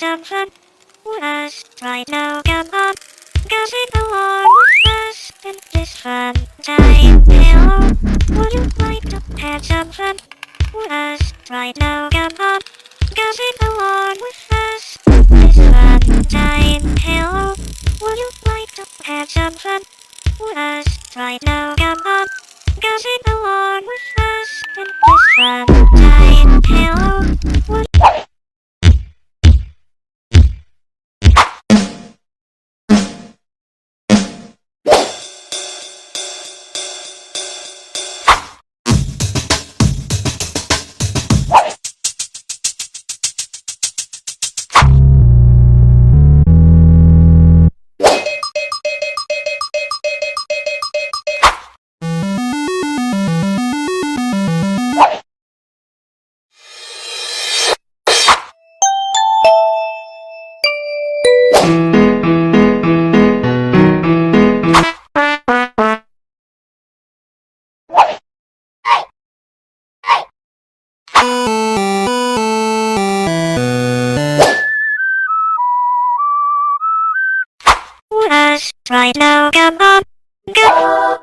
some fun with us right now. Come on, gossip along with us in this fun time. Hello, would you like to have some fun with us right now? Come on, gossip along with us in this fun time. Hello, would you like to have some fun with us right now? Come on, gossip along with us in this fun time. Hello, would with us right now? Come on, go.